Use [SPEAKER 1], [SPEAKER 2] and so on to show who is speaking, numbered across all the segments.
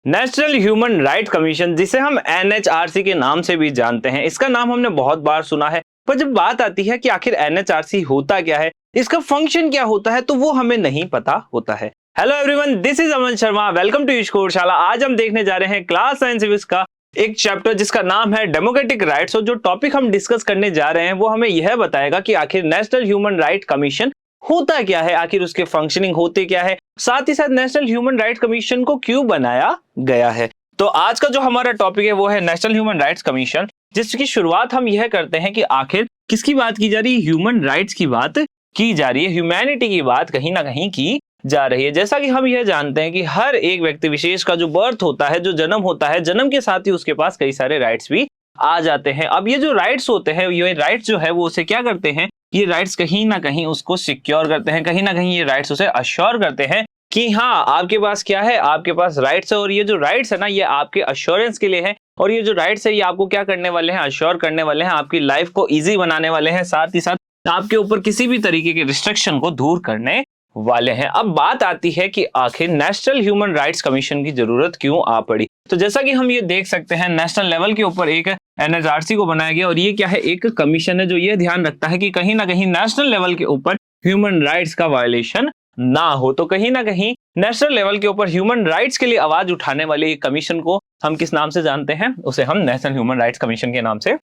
[SPEAKER 1] National human right commission, जिसे हम NHRC के नाम से भी जानते हैं, इसका नाम हमने बहुत बार सुना है। पर जब बात आती है कि आखिर एनएचआरसी होता क्या है, इसका फंक्शन क्या होता है, तो वो हमें नहीं पता होता है। Hello everyone, this is Aman Sharma, welcome to ईश कोर्सशाला। आज हम देखने जा रहे हैं क्लास 9 सिविक्स का एक चैप्टर जिसका नाम है डेमोक्रेटिक राइट्स। और जो टॉपिक हम डिस्कस करने जा रहे हैं वो हमें यह बताएगा कि आखिर नेशनल ह्यूमन राइट कमीशन होता क्या है, आखिर उसके फंक्शनिंग होते क्या है, साथ ही साथ नेशनल ह्यूमन राइट्स कमीशन को क्यों बनाया गया है। तो आज का जो हमारा टॉपिक है वो है नेशनल ह्यूमन राइट्स कमीशन, जिसकी शुरुआत हम यह करते हैं कि आखिर किसकी बात की जा रही है। ह्यूमन राइट्स की बात की जा रही है, ह्यूमैनिटी की बात कहीं ना कहीं की जा रही है। जैसा कि हम यह जानते हैं कि हर एक व्यक्ति विशेष का जो बर्थ होता है, जो जन्म होता है, जन्म के साथ ही उसके पास कई सारे राइट्स भी आ जाते हैं। अब ये जो राइट्स होते हैं, ये राइट्स जो है वो उसे क्या करते हैं, ये राइट्स कहीं ना कहीं उसको सिक्योर करते हैं, कहीं ना कहीं ये राइट्स उसे अश्योर करते हैं कि हाँ आपके पास क्या है, आपके पास राइट्स है। और ये जो राइट्स है ना, ये आपके अश्योरेंस के लिए है। और ये जो राइट्स है ये आपको क्या करने वाले हैं, अश्योर करने वाले हैं, आपकी लाइफ को ईजी बनाने वाले हैं, साथ ही साथ आपके ऊपर किसी भी तरीके के रिस्ट्रिक्शन को दूर करने वाले हैं। अब बात आती है कि आखिर नेशनल ह्यूमन राइट्स कमीशन की जरूरत क्यों आ पड़ी। तो जैसा कि हम ये देख सकते हैं, नेशनल लेवल के ऊपर एक एनएचआरसी को बनाया गया और ये क्या है, एक कमीशन है जो ये ध्यान रखता है कि कहीं ना कहीं नेशनल लेवल के ऊपर ह्यूमन राइट्स का वायलेशन ना हो। तो कहीं ना कहीं नेशनल लेवल के ऊपर ह्यूमन राइट्स के लिए आवाज उठाने वाले एक कमीशन को हम किस नाम से जानते हैं, उसे हम नेशनल ह्यूमन राइट्स कमीशन के नाम से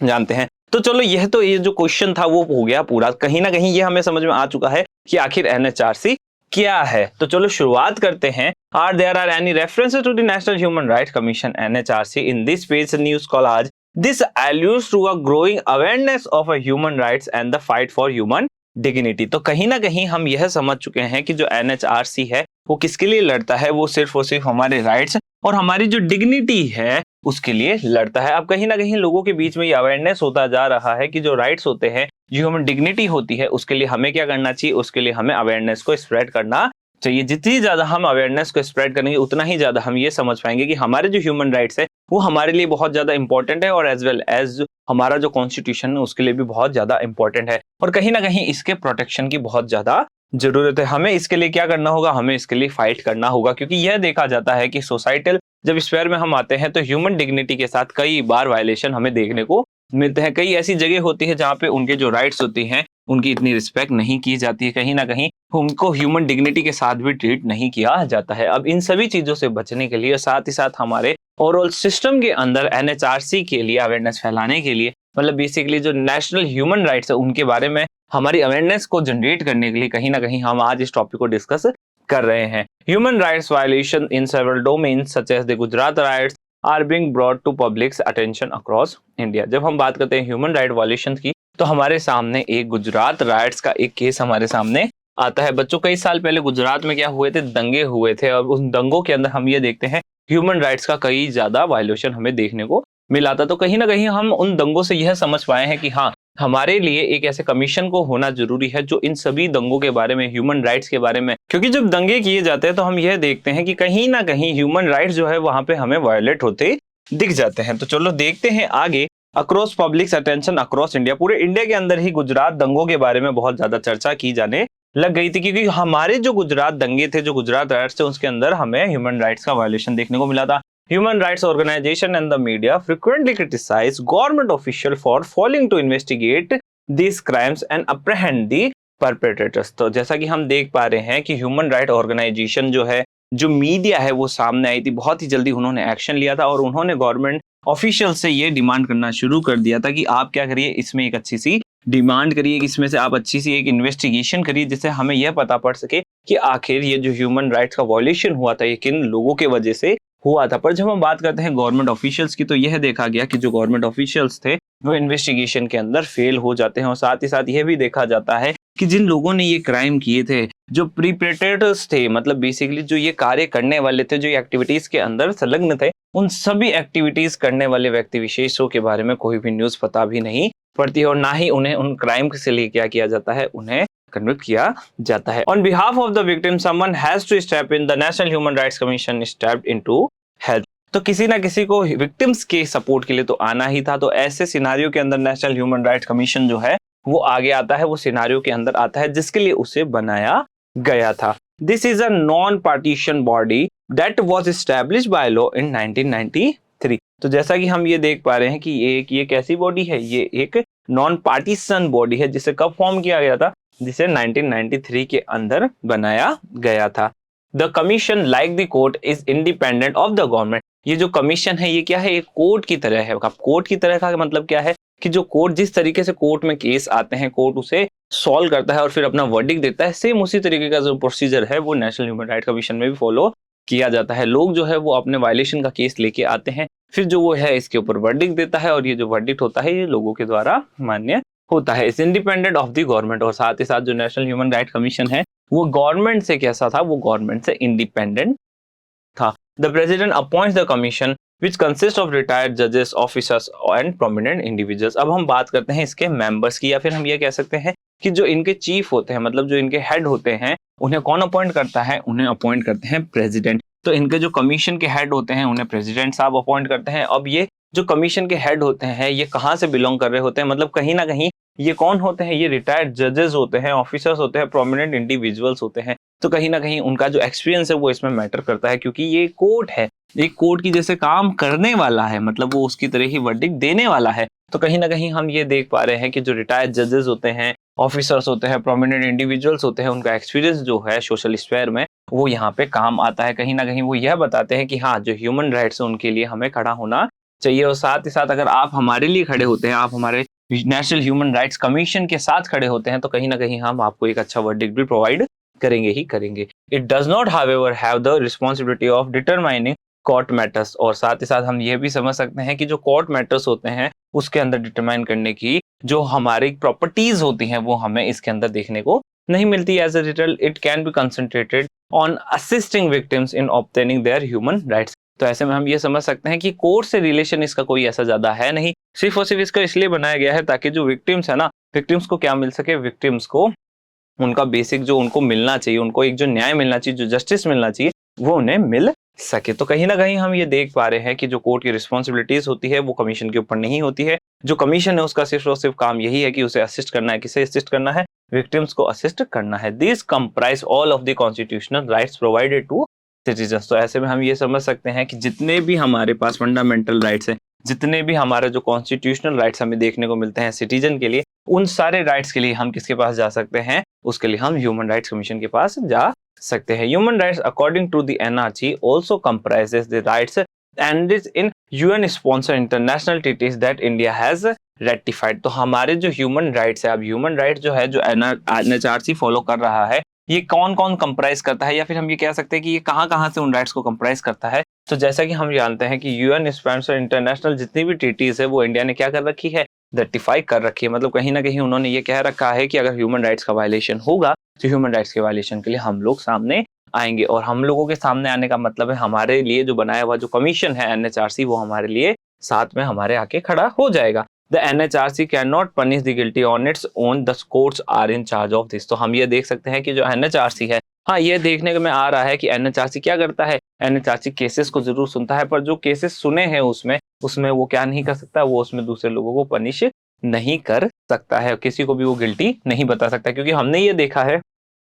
[SPEAKER 1] जानते हैं। तो चलो ये जो क्वेश्चन था वो हो गया पूरा, कहीं ना कहीं ये हमें समझ में आ चुका है कि आखिर एनएचआरसी क्या है। तो चलो शुरुआत करते हैं। Are there are any references to the national human rights commission NHRC in this page news call this alludes to a growing awareness of a human rights and the fight for human dignity। तो कहीं ना कहीं हम यह समझ चुके हैं कि जो एनएचआरसी है वो किसके लिए लड़ता है, वो सिर्फ और सिर्फ हमारे राइट्स और हमारी जो डिग्निटी है उसके लिए लड़ता है। अब कहीं ना कहीं लोगों के बीच में ये अवेयरनेस होता जा रहा है कि जो राइट्स होते हैं, जो ह्यूमन डिग्निटी होती है, उसके लिए हमें क्या करना चाहिए, उसके लिए हमें अवेयरनेस को स्प्रेड करना चाहिए। जितनी ज्यादा हम अवेयरनेस को स्प्रेड करेंगे उतना ही ज्यादा हम ये समझ पाएंगे कि हमारे जो ह्यूमन राइट्स है वो हमारे लिए बहुत ज्यादा इंपॉर्टेंट है और एज वेल एज हमारा जो कॉन्स्टिट्यूशन है उसके लिए भी बहुत ज्यादा इंपॉर्टेंट है। और कहीं ना कहीं इसके प्रोटेक्शन की बहुत ज्यादा जरूरत है। हमें इसके लिए क्या करना होगा, हमें इसके लिए फाइट करना होगा, क्योंकि यह देखा जाता है कि सोसाइटल जब स्फीयर में हम आते हैं तो ह्यूमन डिग्निटी के साथ कई बार वायलेशन हमें देखने को मिलते हैं। कई ऐसी जगह होती है जहाँ पे उनके जो राइट्स होती हैं उनकी इतनी रिस्पेक्ट नहीं की जाती है, कहीं ना कहीं उनको ह्यूमन डिग्निटी के साथ भी ट्रीट नहीं किया जाता है। अब इन सभी चीजों से बचने के लिए, साथ ही साथ हमारे ओवरऑल सिस्टम के अंदर एनएचआरसी के लिए अवेयरनेस फैलाने के लिए, मतलब बेसिकली जो नेशनल ह्यूमन राइट्स है उनके बारे में हमारी अवेयरनेस को जनरेट करने के लिए कहीं ना कहीं हम आज इस टॉपिक को डिस्कस कर रहे हैं। Human rights violation in several domains such as the Gujarat riots are being brought to public's attention across India. जब हम बात करते हैं ह्यूमन राइट वायलेशन की तो हमारे सामने एक गुजरात राइट्स का एक केस हमारे सामने आता है। बच्चों, कई साल पहले गुजरात में क्या हुए थे, दंगे हुए थे और उन दंगों के अंदर हम ये देखते हैं ह्यूमन राइट्स का कई ज्यादा वायलेशन हमें देखने को मिला था। तो कहीं ना कहीं हम उन दंगों से यह समझ पाए हैं कि हाँ, हमारे लिए एक ऐसे कमीशन को होना जरूरी है जो इन सभी दंगों के बारे में, ह्यूमन राइट्स के बारे में, क्योंकि जब दंगे किए जाते हैं तो हम यह देखते हैं कि कहीं ना कहीं ह्यूमन राइट्स जो है वहां पे हमें वायलेट होते दिख जाते हैं। तो चलो देखते हैं आगे। Across publics attention across India, पूरे इंडिया के अंदर ही गुजरात दंगों के बारे में बहुत ज्यादा चर्चा की जाने लग गई थी, क्योंकि हमारे जो गुजरात दंगे थे, जो गुजरात राइट्स थे, उसके अंदर हमें ह्यूमन राइट्स का वायलेशन देखने को मिला था। Human rights organization and the media frequently criticize government official for failing to investigate these crimes and apprehend the perpetrators। तो जैसा कि हम देख पा रहे हैं कि ह्यूमन राइट ऑर्गेनाइजेशन जो है, जो मीडिया है, वो सामने आई थी, बहुत ही जल्दी उन्होंने एक्शन लिया था और उन्होंने गवर्नमेंट ऑफिशियल से ये डिमांड करना शुरू कर दिया था कि आप क्या करिए, इसमें एक अच्छी सी डिमांड करिए, इसमें से आप अच्छी सी एक इन्वेस्टिगेशन करिए जिससे हमें यह पता पड़ सके कि आखिर ये जो ह्यूमन राइट्स का वायलेशन हुआ था ये किन लोगों के वजह से हुआ था। पर जब हम बात करते हैं गवर्नमेंट ऑफिशियल्स की तो यह देखा गया कि जो गवर्नमेंट ऑफिशियल्स थे वो इन्वेस्टिगेशन के अंदर फेल हो जाते हैं। और साथ ही साथ यह भी देखा जाता है कि जिन लोगों ने ये क्राइम किए थे, जो प्रीपेटेटर्स थे, मतलब बेसिकली जो ये कार्य करने वाले थे, जो एक्टिविटीज के अंदर संलग्न थे, उन सभी एक्टिविटीज करने वाले व्यक्ति विशेषों के बारे में कोई भी न्यूज पता भी नहीं पड़ती है और ना ही उन्हें उन क्राइम से लिए क्या किया जाता है, उन्हें कन्विक्ट किया जाता है। On behalf of the victim someone has to step in, the national human rights commission stepped into help. तो किसी ना किसी को विक्टिम्स के सपोर्ट के लिए तो आना ही था। तो ऐसे सिनारियो के अंदर नेशनल ह्यूमन राइट्स कमीशन जो है वो आगे आता है, वो सिनारियो के अंदर आता है जिसके लिए उसे बनाया गया था। This is a non partition body that was established by law in 1993। तो जैसा कि हम ये देख पा रहे हैं कि ये कैसी बॉडी है, ये एक नॉन पार्टीशन बॉडी है जिसे कब फॉर्म किया गया था, जिसे 1993 के अंदर बनाया गया था। The commission like the court is independent of the government. ये जो कमीशन है ये क्या है, एक कोर्ट की तरह है। अब कोर्ट की तरह का मतलब क्या है कि जो कोर्ट जिस तरीके से कोर्ट में केस आते हैं, कोर्ट उसे सॉल्व करता है और फिर अपना वर्डिक्ट देता है, सेम उसी तरीके का जो प्रोसीजर है वो नेशनल ह्यूमन राइट कमीशन में भी फॉलो किया जाता है। लोग जो है वो अपने वायलेशन का केस लेके आते हैं, फिर जो वो है इसके ऊपर वर्डिक्ट देता है और ये जो वर्डिक्ट होता है ये लोगों के द्वारा मान्य होता है। इस इंडिपेंडेंट ऑफ द गवर्नमेंट, और साथ ही साथ जो नेशनल ह्यूमन राइट कमीशन है वो गवर्नमेंट से कैसा था, वो गवर्नमेंट से इंडिपेंडेंट था। The president appoints the commission which consist of retired जजेस, ऑफिसर्स एंड प्रोमिनेंट इंडिविजुअल्स। अब हम बात करते हैं इसके मेंबर्स की, या फिर हम ये कह सकते हैं कि जो इनके चीफ होते हैं, मतलब जो इनके हेड होते हैं, उन्हें कौन अपॉइंट करता है, उन्हें अपॉइंट करते हैं प्रेसिडेंट। तो इनके जो कमीशन के हेड होते हैं उन्हें प्रेसिडेंट साहब अपॉइंट करते हैं। अब ये जो कमीशन के हेड होते हैं ये कहाँ से बिलोंग कर रहे होते हैं, मतलब कहीं ना कहीं ये कौन होते हैं, ये रिटायर्ड जजेस होते हैं, ऑफिसर्स होते हैं, प्रोमिनेंट इंडिविजुअल्स होते हैं। तो कहीं ना कहीं उनका जो एक्सपीरियंस है वो इसमें मैटर करता है, क्योंकि ये कोर्ट है, एक कोर्ट की जैसे काम करने वाला है, मतलब वो उसकी तरह ही वर्डिक्ट देने वाला है। तो कहीं ना कहीं हम ये देख पा रहे हैं कि जो रिटायर्ड जजेस होते हैं, ऑफिसर्स होते हैं, प्रोमिनेंट इंडिविजुअल्स होते हैं, उनका एक्सपीरियंस जो है सोशल स्फेयर में वो यहाँ पे काम आता है। कहीं ना कहीं वो यह बताते हैं कि हाँ, जो ह्यूमन राइट्स है उनके लिए हमें खड़ा होना चाहिए। और साथ ही साथ अगर आप हमारे लिए खड़े होते हैं, आप हमारे नेशनल ह्यूमन राइट्स कमीशन के साथ खड़े होते हैं, तो कहीं ना कहीं हम आपको एक अच्छा वर्डिक्ट भी प्रोवाइड करेंगे ही करेंगे। It does not however have the responsibility of determining court matters. और साथ ही साथ हम ये भी समझ सकते हैं कि जो कोर्ट मैटर्स होते हैं उसके अंदर डिटरमाइन करने की जो हमारी प्रॉपर्टीज होती हैं वो हमें इसके अंदर देखने को नहीं मिलती। As a result it can be concentrated on assisting victims in obtaining their human rights. तो ऐसे में हम ये समझ सकते हैं कि कोर्ट से रिलेशन इसका कोई ऐसा ज्यादा है नहीं, सिर्फ और सिर्फ इसका इसलिए बनाया गया है ताकि जो विक्टिम्स है ना, विक्टिम्स को क्या मिल सके, विक्टिम्स को उनका बेसिक जो उनको मिलना चाहिए, उनको एक जो न्याय मिलना चाहिए, जो जस्टिस मिलना चाहिए, वो उन्हें मिल सके। तो कहीं ना कहीं हम ये देख पा रहे हैं कि जो कोर्ट की रिस्पॉन्सिबिलिटीज होती है वो कमीशन के ऊपर नहीं होती है। जो कमीशन है उसका सिर्फ और सिर्फ काम यही है कि उसे असिस्ट करना है। किसे असिस्ट करना है, विक्टिम्स को असिस्ट करना है। This comprise all of the constitutional rights provided to citizens. तो ऐसे में हम ये समझ सकते हैं कि जितने भी हमारे पास फंडामेंटल राइट्स हैं, जितने भी हमारे जो कॉन्स्टिट्यूशनल राइट्स हमें देखने को मिलते हैं सिटीजन के लिए, उन सारे राइट्स के लिए हम किसके पास जा सकते हैं, उसके लिए हम ह्यूमन राइट्स कमीशन के पास जा सकते हैं। Human rights according to the NRC also comprises the rights and is in UN sponsor international treaties that India has ratified. तो हमारे जो ह्यूमन राइट्स है, अब ह्यूमन राइट जो है, जो एनएचआरसी फॉलो कर रहा है, ये कौन कौन कंप्राइज करता है, या फिर हम ये कह सकते हैं कि ये कहाँ कहाँ से उन राइट्स को कंप्राइज करता है। तो जैसा कि हम जानते हैं कि यूएन स्पॉन्सर इंटरनेशनल जितनी भी ट्रीटीज है वो इंडिया ने क्या कर रखी है, रेटिफाई कर रखी है। मतलब कहीं ना कहीं उन्होंने ये कह रखा है कि अगर ह्यूमन राइट्स का वायलेशन होगा तो ह्यूमन राइट्स के वायलेशन के लिए हम लोग सामने आएंगे। और हम लोगों के सामने आने का मतलब है हमारे लिए जो बनाया हुआ जो कमीशन है एनएचआरसी, वो हमारे लिए साथ में हमारे आके खड़ा हो जाएगा। The NHRC can not punish the guilty on its own, the courts are in charge of this. तो हम ये देख सकते हैं कि जो एनएचआरसी है, हाँ, ये देखने में आ रहा है कि एनएचआरसी क्या करता है, एनएचआरसी केसेस को जरूर सुनता है, पर जो केसेस सुने हैं उसमें वो क्या नहीं कर सकता, वो उसमें दूसरे लोगों को पनिश नहीं कर सकता है, किसी को भी वो गिल्टी नहीं बता सकता। क्योंकि हमने ये देखा है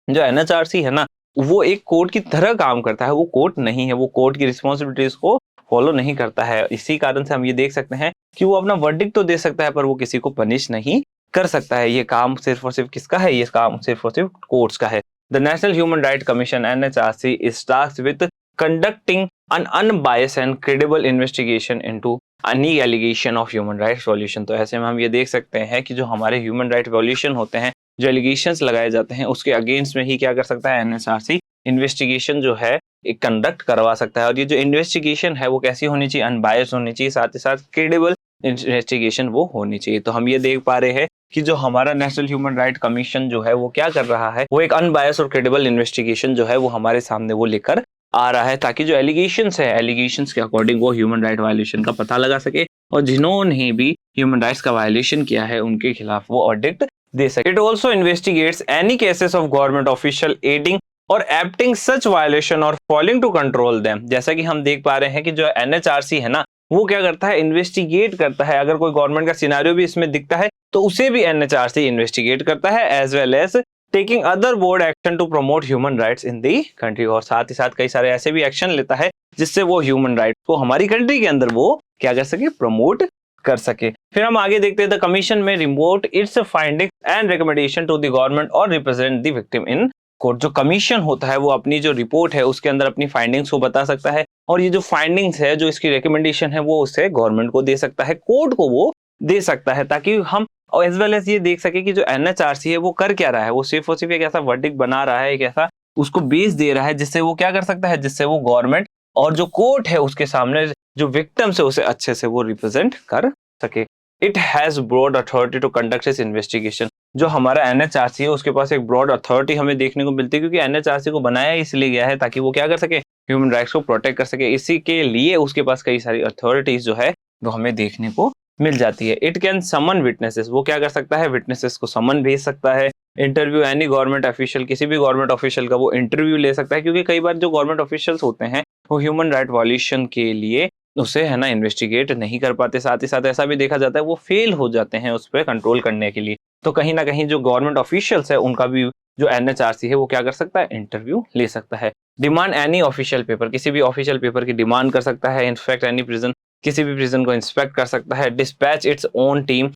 [SPEAKER 1] जो एनएचआरसी है ना, वो एक कोर्ट की तरह काम करता है, वो कोर्ट नहीं है, वो कोर्ट की रिस्पॉन्सिबिलिटीज को फॉलो नहीं करता है। इसी कारण से हम ये देख सकते हैं कि वो अपना वर्डिक्ट तो दे सकता है पर वो किसी को पनिश नहीं कर सकता है। ये काम सिर्फ और सिर्फ किसका है, ये काम सिर्फ और सिर्फ कोर्ट्स का है। The national human right commission NHRC is tasked with conducting an unbiased and credible investigation into any allegation of human rights violation। तो ऐसे में हम ये देख सकते हैं कि जो हमारे ह्यूमन राइट वॉल्यूशन होते हैं, जो एलिगेशंस लगाए जाते हैं, उसके अगेंस्ट में ही क्या कर सकता है एनएचआरसी, इन्वेस्टिगेशन जो है एक कंडक्ट करवा सकता है। और ये जो इन्वेस्टिगेशन है वो कैसी होनी चाहिए, अनबायस्ड होनी चाहिए, साथ ही साथ क्रेडिबल इन्वेस्टिगेशन वो होनी चाहिए। तो हम ये देख पा रहे हैं कि जो हमारा नेशनल ह्यूमन राइट कमीशन जो है वो क्या कर रहा है, वो एक अनबायस्ड और क्रेडिबल इन्वेस्टिगेशन जो है वो हमारे सामने वो लेकर आ रहा है, ताकि जो एलिगेशंस है, एलिगेशंस के अकॉर्डिंग वो ह्यूमन राइट वायलेशन का पता लगा सके और जिन्होंने भी ह्यूमन राइट्स का वायलेशन किया है उनके खिलाफ वो ऑडिट दे सके। It also investigates any cases of government official adding और एक्टिंग सच वायलेशन और फॉलिंग टू कंट्रोल देम। जैसा कि हम देख पा रहे हैं कि जो एनएचआरसी है ना, वो क्या करता है, इन्वेस्टिगेट करता है। अगर कोई गवर्नमेंट का सिनेरियो भी इसमें दिखता है तो उसे भी एनएचआरसी इन्वेस्टिगेट करता है, as well as taking other board action to promote human rights in the country, और साथ ही साथ कई सारे ऐसे भी एक्शन लेता है जिससे वो ह्यूमन राइट्स को हमारी कंट्री के अंदर वो क्या कर सके, प्रमोट कर सके। फिर हम आगे देखते हैं, द कमीशन में report its findings and recommendation to the government और represent the victim in court. जो कमीशन होता है वो अपनी जो रिपोर्ट है उसके अंदर अपनी फाइंडिंग्स को बता सकता है, और ये जो फाइंडिंग्स है, जो इसकी रिकमेंडेशन है, वो उसे गवर्नमेंट को दे सकता है, कोर्ट को वो दे सकता है, ताकि हम और एज वेल एज ये देख सके कि जो एनएचआरसी है वो कर क्या रहा है। वो सिर्फ और सिर्फ एक ऐसा वर्डिक्ट बना रहा है, एक ऐसा उसको बेस दे रहा है जिससे वो क्या कर सकता है, जिससे वो गवर्नमेंट और जो कोर्ट है उसके सामने जो विक्टिम्स है उसे अच्छे से वो रिप्रेजेंट कर सके। It has broad authority to conduct this investigation. जो हमारा एनएचआरसी है उसके पास एक ब्रॉड अथॉरिटी हमें देखने को मिलती है, क्योंकि एनएचआरसी को बनाया इसलिए गया है ताकि वो क्या कर सके, ह्यूमन राइट्स को प्रोटेक्ट कर सके। इसी के लिए उसके पास कई सारी अथॉरिटीज जो है वो हमें देखने को मिल जाती है। इट कैन समन विटनेसेस, वो क्या कर सकता है, विटनेसेस को समन भेज सकता है। इंटरव्यू एनी गवर्नमेंट ऑफिशियल, किसी भी गवर्नमेंट ऑफिशियल का वो इंटरव्यू ले सकता है, क्योंकि कई बार जो गवर्नमेंट ऑफिशियल्स होते हैं वो ह्यूमन राइट वायलेशन के लिए उसे है ना इन्वेस्टिगेट नहीं कर पाते। साथ ही साथ ऐसा भी देखा जाता है वो फेल हो जाते हैं उस पर कंट्रोल करने के लिए। तो कहीं ना कहीं जो गवर्नमेंट ऑफिशियल्स है उनका भी जो एनएचआरसी है वो क्या कर सकता है, इंटरव्यू ले सकता है। डिमांड एनी ऑफिशियल पेपर, किसी भी ऑफिशियल पेपर की डिमांड कर सकता है। इनफैक्ट एनी प्रिजन, किसी भी प्रिजन को इंस्पेक्ट कर सकता है। Dispatch its own team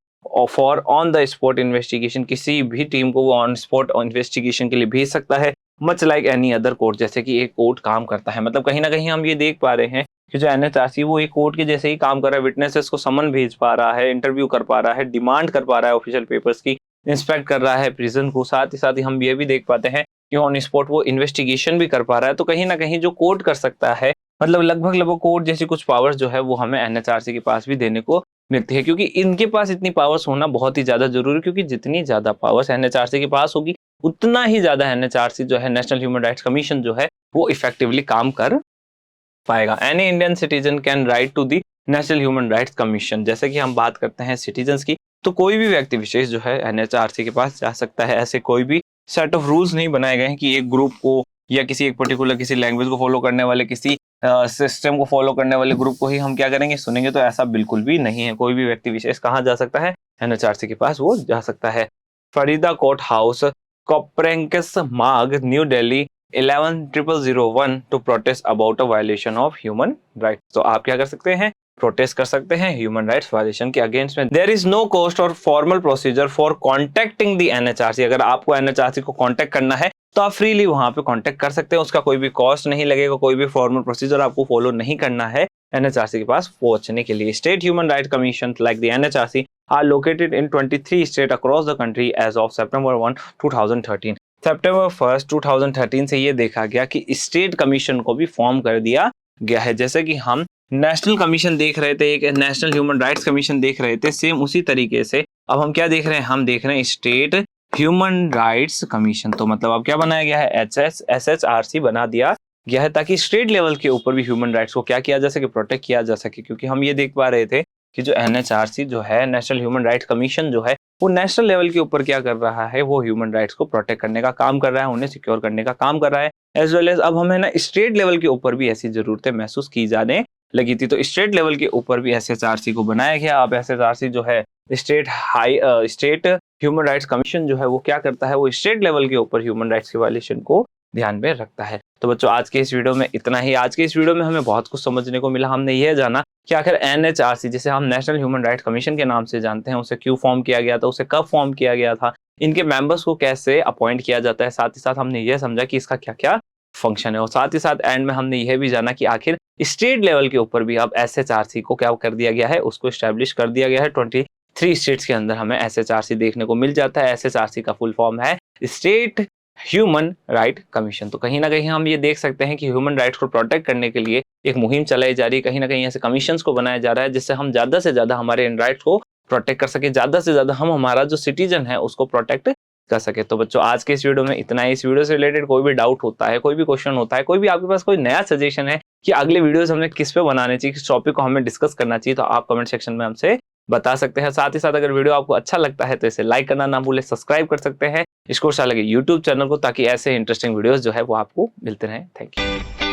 [SPEAKER 1] for on the spot investigation, किसी भी टीम को वो ऑन स्पॉट इन्वेस्टिगेशन के लिए भेज सकता है। Much like any other court, जैसे कि एक कोर्ट काम करता है। मतलब कहीं ना कहीं हम ये देख पा रहे हैं कि जो एनएचआरसी वो एक कोर्ट के जैसे ही काम कर रहा है। विटनेसेस को समन भेज पा रहा है, इंटरव्यू कर पा रहा है, डिमांड कर पा रहा है ऑफिशियल पेपर्स की, इंस्पेक्ट कर रहा है प्रिजन को। साथ ही हम ये भी देख पाते हैं कि ऑन स्पॉट वो इन्वेस्टिगेशन भी कर पा रहा है। तो कहीं ना कहीं जो कोर्ट कर सकता है, मतलब लगभग कोर्ट जैसी कुछ पावर्स जो है वो हमें एनएचआरसी के पास भी देने को मिलती है, क्योंकि इनके पास इतनी पावर्स होना बहुत ही ज्यादा जरूरी है। क्योंकि जितनी ज्यादा पावर्स एनएचआरसी के पास होगी उतना ही ज्यादा एनएचआरसी जो है, नेशनल ह्यूमन राइट्स कमीशन जो है, वो इफेक्टिवली काम कर पाएगा। Any Indian citizen can write to the national human rights commission. जैसे कि हम बात करते हैं सिटीजन्स की, तो कोई भी व्यक्ति विशेष जो है एनएचआरसी के पास जा सकता है। ऐसे कोई भी सेट ऑफ रूल्स नहीं बनाए गए हैं कि एक ग्रुप को या किसी एक पर्टिकुलर किसी लैंग्वेज को फॉलो करने वाले, किसी सिस्टम को फॉलो करने वाले ग्रुप को ही हम क्या करेंगे, सुनेंगे। तो ऐसा बिल्कुल भी नहीं है। कोई भी व्यक्ति विशेष कहाँ जा सकता है, एनएचआरसी के पास वो जा सकता है। Farida court house, Copernicus Marg, new Delhi 110001 to protest about a violation of human rights. तो आप क्या कर सकते हैं, प्रोटेस्ट कर सकते हैं ह्यूमन राइट्स वायलेशन के अगेंस्ट में। देयर इज नो कॉस्ट और formal procedure for contacting the NHRC. अगर आपको एनएचआरसी को कॉन्टेक्ट करना है तो आप फ्रीली वहां पे कॉन्टेक्ट कर सकते हैं, उसका कोई भी कॉस्ट नहीं लगेगा, कोई भी फॉर्मल प्रोसीजर आपको फॉलो नहीं करना है एनएचआरसी के पास पहुंचने के लिए। State human right commission like the NHRC are located in 23 state across the country as of September 1, 2013। September 1, 2013 से ये देखा गया कि स्टेट कमीशन को भी फॉर्म कर दिया गया है। जैसे कि हम नेशनल कमीशन देख रहे थे, एक नेशनल ह्यूमन राइट्स कमीशन देख रहे थे, सेम उसी तरीके से अब हम क्या देख रहे हैं, हम देख रहे हैं स्टेट ह्यूमन राइट्स कमीशन। तो मतलब अब क्या बनाया गया है, SHRC बना दिया गया है, ताकि स्टेट लेवल के ऊपर भी ह्यूमन राइट्स को क्या किया जा सके, प्रोटेक्ट किया जा सके। क्योंकि हम ये देख पा रहे थे कि जो एनएचआरसी जो है, नेशनल ह्यूमन राइट्स कमीशन जो है, वो नेशनल लेवल के ऊपर क्या कर रहा है, वो ह्यूमन राइट्स को प्रोटेक्ट करने का काम कर रहा है, उन्हें सिक्योर करने का काम कर रहा है। एज वेल एज अब हमें ना स्टेट लेवल के ऊपर भी ऐसी जरूरतें महसूस की जाने लगी थी। तो स्टेट लेवल के ऊपर भी SHRC को बनाया गया। अब SHRC जो है, स्टेट ह्यूमन राइट्स कमीशन जो है, वो क्या करता है, वो स्टेट लेवल के ऊपर ह्यूमन राइट्स के वायलेशन को ध्यान में रखता है। तो बच्चों आज के इस वीडियो में इतना ही। आज के इस वीडियो में हमें बहुत कुछ समझने को मिला। हमने यह जाना कि आखिर एनएचआरसी, जिसे हम नेशनल ह्यूमन राइट्स कमीशन के नाम से जानते हैं, उसे क्यों फॉर्म किया गया था, उसे कब फॉर्म किया गया था, इनके मेंबर्स को कैसे अपॉइंट किया जाता है। साथ ही साथ हमने यह समझा कि इसका क्या क्या फंक्शन है, और साथ ही साथ एंड में हमने यह भी जाना कि आखिर स्टेट लेवल के ऊपर भी अब SHRC को क्या कर दिया गया है, उसको स्टैब्लिश कर दिया गया है। 23 स्टेट्स के अंदर हमें SHRC देखने को मिल जाता है। SHRC का फुल फॉर्म है स्टेट ह्यूमन राइट कमीशन। तो कहीं ना कहीं हम ये देख सकते हैं कि ह्यूमन राइट्स को प्रोटेक्ट करने के लिए एक मुहिम चलाई जा रही है। कहीं ना कहीं ऐसे कमीशंस को बनाया जा रहा है जिससे हम ज्यादा से ज्यादा हमारे इन राइट्स को प्रोटेक्ट कर सके, ज्यादा से ज्यादा हम हमारा जो सिटीजन है उसको प्रोटेक्ट कर सके। तो बच्चों आज के इस वीडियो में इतना ही। इस वीडियो से रिलेटेड कोई भी डाउट होता है, कोई भी क्वेश्चन होता है, कोई भी आपके पास कोई नया सजेशन है कि अगले वीडियोस हमें किस पे बनाने चाहिए, किस टॉपिक को हमें डिस्कस करना चाहिए, तो आप कमेंट सेक्शन में हमसे बता सकते हैं। साथ ही साथ अगर वीडियो आपको अच्छा लगता है तो इसे लाइक करना ना भूले, सब्सक्राइब कर सकते हैं इसको अच्छा लगे यूट्यूब चैनल को, ताकि ऐसे इंटरेस्टिंग वीडियोस जो है वो आपको मिलते रहें। Thank you.